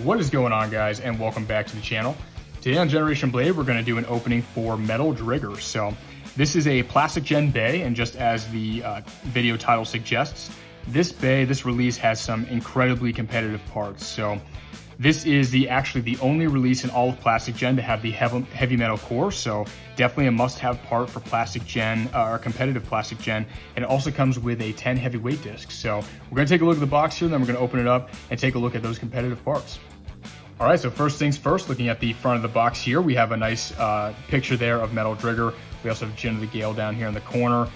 What is going on, guys, and welcome back to the channel. Today on Generation Blade, we're going to do an opening for Metal Driger. So this is a plastic gen bay, and just as the video title suggests, this release has some incredibly competitive parts. So this is actually the only release in all of plastic gen to have the heavy metal core, so definitely a must-have part for plastic gen or competitive plastic gen. And it also comes with a 10 heavyweight disc. So we're going to take a look at the box here, then we're going to open it up and take a look at those competitive parts. All right, so first things first, looking at the front of the box here, we have a nice picture there of Metal Driger. We also have Jin of the Gale down here in the corner.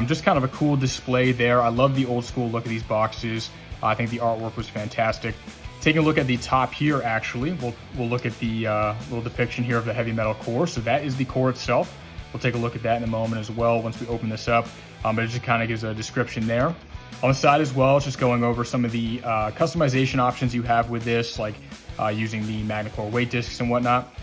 Just kind of a cool display there. I love the old school look of these boxes. I think the artwork was fantastic. Taking a look at the top here, actually, we'll look at the little depiction here of the heavy metal core. So that is the core itself. We'll take a look at that in a moment as well once we open this up. But it just kind of gives a description there. On the side as well, it's just going over some of the customization options you have with this, like using the MagnaCore weight discs and whatnot.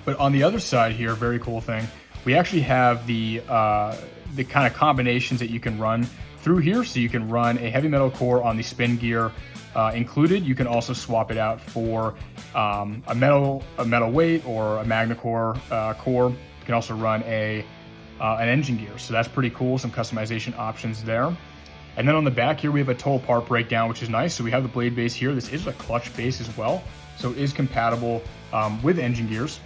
But on the other side here, very cool thing, we actually have the kind of combinations that you can run through here. So you can run a heavy metal core on the spin gear included. You can also swap it out for a metal weight or a MagnaCore core. You can also run an engine gear. So that's pretty cool. Some customization options there. And then on the back here, we have a total part breakdown, which is nice. So we have the blade base here. This is a clutch base as well. So it is compatible with engine gears.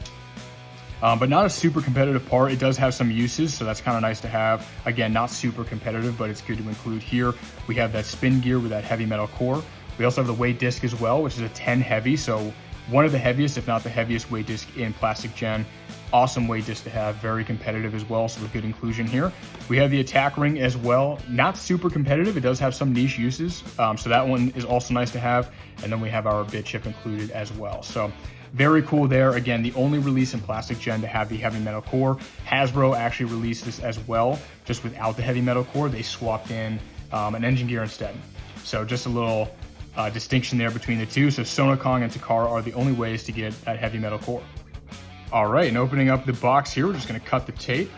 But not a super competitive part. It does have some uses, so that's kind of nice to have. Again, not super competitive, but it's good to include here. We have that spin gear with that heavy metal core. We also have the weight disc as well, which is a 10 heavy, so one of the heaviest, if not the heaviest weight disc in plastic gen. Awesome weight disc to have, very competitive as well, so a good inclusion here. We have the attack ring as well, not super competitive. It does have some niche uses, so that one is also nice to have. And then we have our bit chip included as well. So very cool there. Again, the only release in plastic gen to have the heavy metal core. Hasbro actually released this as well, just without the heavy metal core. They swapped in an engine gear instead. So just a little distinction there between the two. So Sonokong and Takara are the only ways to get that heavy metal core. All right, and opening up the box here, we're just gonna cut the tape.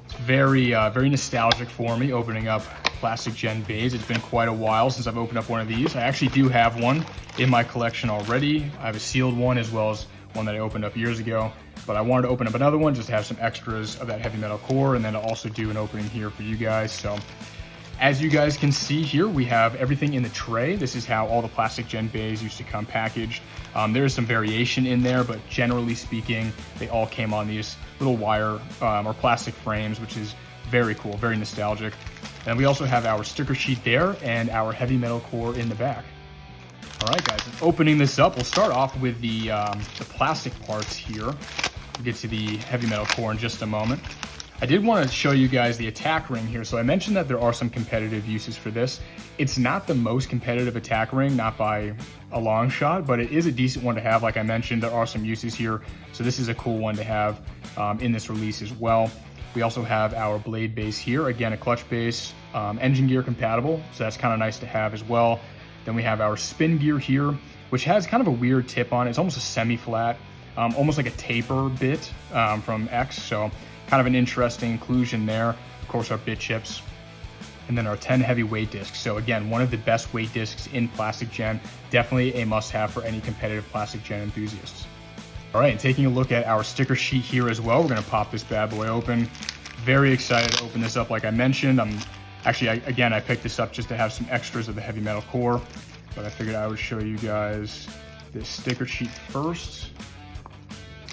It's very nostalgic for me, opening up plastic gen bays. It's been quite a while since I've opened up one of these. I actually do have one in my collection already. I have a sealed one as well as one that I opened up years ago, but I wanted to open up another one just to have some extras of that heavy metal core, and then to also do an opening here for you guys. So as you guys can see here, we have everything in the tray. This is how all the plastic gen bays used to come packaged. There is some variation in there, but generally speaking, they all came on these little wire or plastic frames, which is very cool, very nostalgic. And we also have our sticker sheet there and our heavy metal core in the back. All right, guys, opening this up, we'll start off with the plastic parts here. We'll get to the heavy metal core in just a moment. I did want to show you guys the attack ring here. So I mentioned that there are some competitive uses for this. It's not the most competitive attack ring, not by a long shot, but it is a decent one to have. Like I mentioned, there are some uses here. So this is a cool one to have in this release as well. We also have our blade base here. Again, a clutch base, engine gear compatible. So that's kind of nice to have as well. Then we have our spin gear here, which has kind of a weird tip on it. It's almost a semi-flat, almost like a taper bit from X. So kind of an interesting inclusion there. Of course, our bit chips, and then our 10 heavy weight discs. So again, one of the best weight discs in plastic gen, definitely a must-have for any competitive plastic gen enthusiasts. All right, and taking a look at our sticker sheet here as well, we're gonna pop this bad boy open. Very excited to open this up, like I mentioned. Again, I picked this up just to have some extras of the heavy metal core, but I figured I would show you guys this sticker sheet first.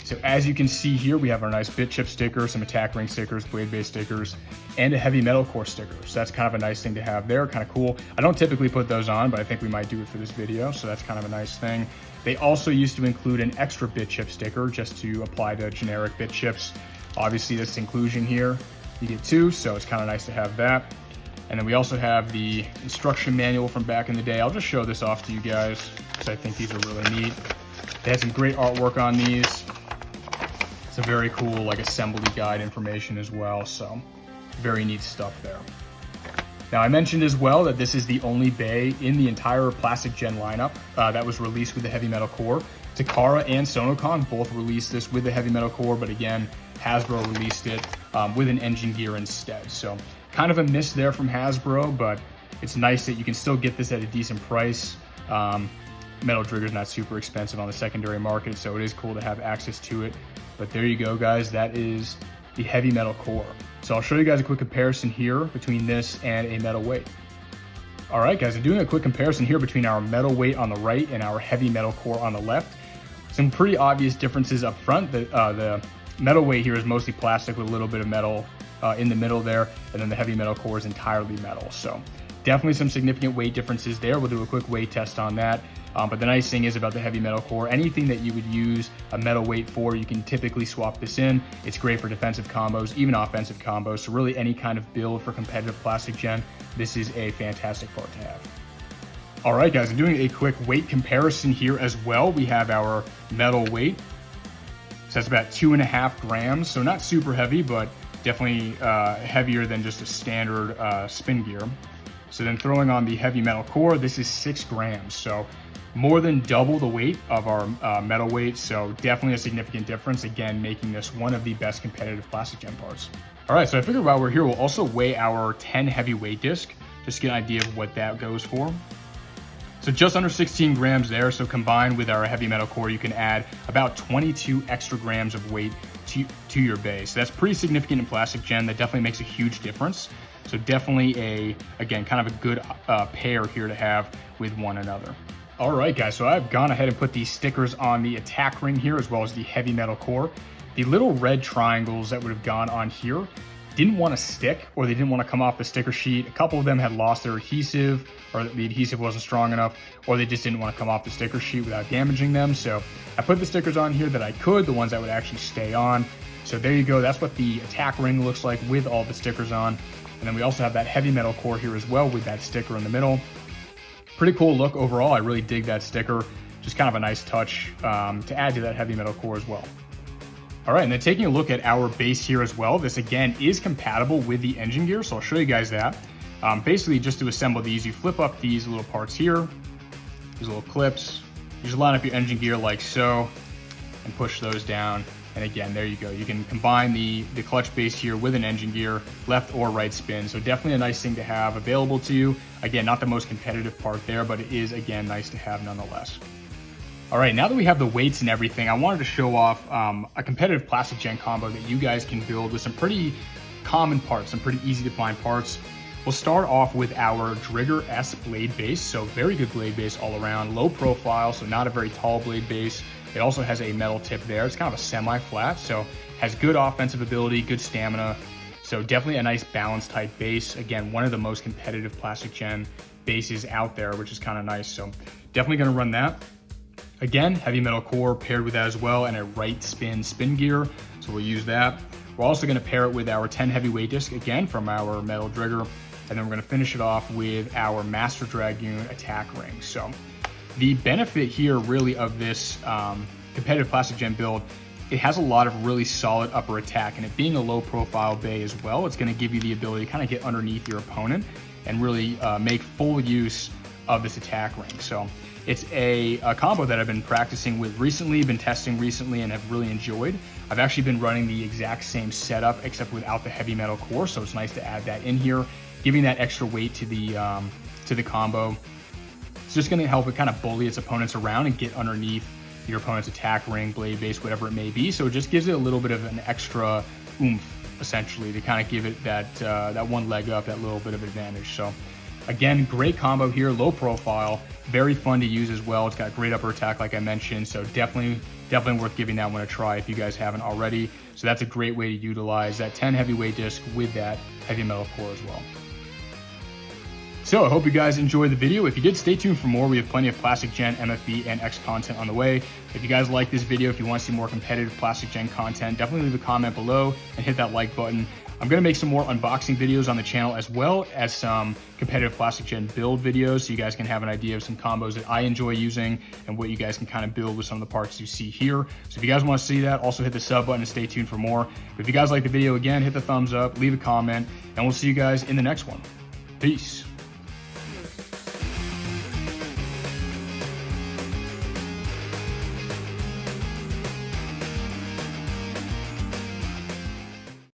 So as you can see here, we have our nice bit chip sticker, some attack ring stickers, blade base stickers, and a heavy metal core sticker. So that's kind of a nice thing to have there, kind of cool. I don't typically put those on, but I think we might do it for this video, so that's kind of a nice thing. They also used to include an extra bit chip sticker just to apply to generic bit chips. Obviously this inclusion here, you get two, so it's kind of nice to have that. And then we also have the instruction manual from back in the day. I'll just show this off to you guys because I think these are really neat. They had some great artwork on these. It's a very cool like assembly guide information as well, so very neat stuff there. Now I mentioned as well that this is the only bay in the entire plastic gen lineup that was released with the heavy metal core. Takara and Sonokong both released this with the heavy metal core, but again, Hasbro released it with an engine gear instead. So kind of a miss there from Hasbro, but it's nice that you can still get this at a decent price. Metal Driger is not super expensive on the secondary market, so it is cool to have access to it. But there you go, guys. That is the heavy metal core. So I'll show you guys a quick comparison here between this and a metal weight. All right, guys, I'm doing a quick comparison here between our metal weight on the right and our heavy metal core on the left. Some pretty obvious differences up front. The metal weight here is mostly plastic with a little bit of metal in the middle there, and then the heavy metal core is entirely metal. So definitely some significant weight differences there. We'll do a quick weight test on that. But the nice thing is about the heavy metal core, anything that you would use a metal weight for, you can typically swap this in. It's great for defensive combos, even offensive combos. So really any kind of build for competitive plastic gen, this is a fantastic part to have. All right, guys, I'm doing a quick weight comparison here as well. We have our metal weight. So that's about 2.5 grams. So not super heavy, but definitely heavier than just a standard spin gear. So then throwing on the heavy metal core, this is 6 grams. So more than double the weight of our metal weight. So definitely a significant difference. Again, making this one of the best competitive plastic gen parts. All right, so I figured while we're here, we'll also weigh our 10 heavyweight disc, just to get an idea of what that goes for. So just under 16 grams there. So combined with our heavy metal core, you can add about 22 extra grams of weight to your base. So that's pretty significant in plastic gen. That definitely makes a huge difference. So definitely again, kind of a good pair here to have with one another. All right, guys, so I've gone ahead and put these stickers on the attack ring here as well as the heavy metal core. The little red triangles that would have gone on here didn't want to stick, or they didn't want to come off the sticker sheet. A couple of them had lost their adhesive, or the adhesive wasn't strong enough, or they just didn't want to come off the sticker sheet without damaging them. So I put the stickers on here that I could, the ones that would actually stay on. So there you go. That's what the attack ring looks like with all the stickers on. And then we also have that heavy metal core here as well with that sticker in the middle. Pretty cool look overall. I really dig that sticker. Just kind of a nice touch to add to that heavy metal core as well. All right, and then taking a look at our base here as well, this again is compatible with the engine gear, so I'll show you guys that. Basically, just to assemble these, you flip up these little parts here, these little clips. You just line up your engine gear like so, and push those down. And again, there you go. You can combine the clutch base here with an engine gear, left or right spin. So definitely a nice thing to have available to you. Again, not the most competitive part there, but it is, again, nice to have nonetheless. All right, now that we have the weights and everything, I wanted to show off a competitive plastic gen combo that you guys can build with some pretty common parts, some pretty easy to find parts. We'll start off with our Driger S blade base. So very good blade base all around, low profile, so not a very tall blade base. It also has a metal tip there. It's kind of a semi-flat, so has good offensive ability, good stamina. So definitely a nice balanced type base. Again, one of the most competitive plastic gen bases out there, which is kind of nice. So definitely gonna run that. Again, heavy metal core paired with that as well, and a right spin gear. So we'll use that. We're also gonna pair it with our 10 heavyweight disc, again, from our Metal Driger. And then we're gonna finish it off with our Master Dragoon attack ring. So the benefit here really of this competitive plastic gen build, it has a lot of really solid upper attack, and it being a low profile bay as well, it's gonna give you the ability to kind of get underneath your opponent and really make full use of this attack ring. So it's a combo that I've been practicing with recently, been testing recently, and have really enjoyed. I've actually been running the exact same setup except without the heavy metal core, so it's nice to add that in here, giving that extra weight to the combo. It's just gonna help it kind of bully its opponents around and get underneath your opponent's attack ring, blade base, whatever it may be. So it just gives it a little bit of an extra oomph, essentially, to kind of give it that one leg up, that little bit of advantage. So again, great combo here, low profile, very fun to use as well. It's got great upper attack, like I mentioned, so definitely worth giving that one a try if you guys haven't already. So that's a great way to utilize that 10 heavyweight disc with that heavy metal core as well. So I hope you guys enjoyed the video. If you did, stay tuned for more. We have plenty of plastic gen, MFB, and X content on the way. If you guys like this video, if you want to see more competitive plastic gen content, definitely leave a comment below and hit that like button. I'm going to make some more unboxing videos on the channel as well as some competitive plastic gen build videos, so you guys can have an idea of some combos that I enjoy using and what you guys can kind of build with some of the parts you see here. So if you guys want to see that, also hit the sub button and stay tuned for more. But if you guys like the video, again, hit the thumbs up, leave a comment, and we'll see you guys in the next one. Peace.